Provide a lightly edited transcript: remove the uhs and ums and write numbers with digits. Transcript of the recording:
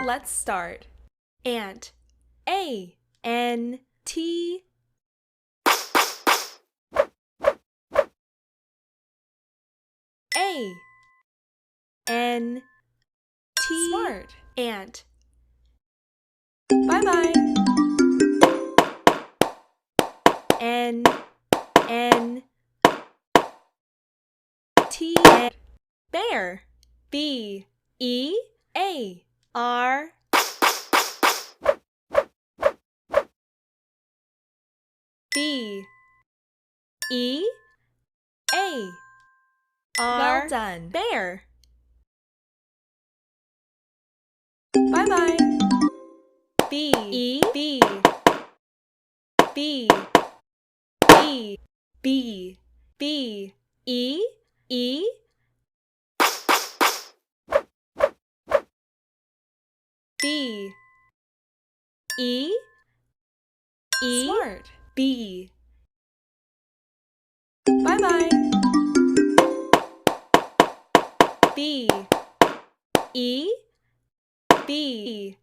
Let's start. Ant. A-N-T. A-N-T. Smart. Ant. Bye-bye. N-N-T. Bear. B-E-A-R. B-E-A-R. Well done. Bear. Bye-bye. B-E-B. B. B. B. B. E. E. B. E. E. Smart. B. Bye-bye. B. E. B.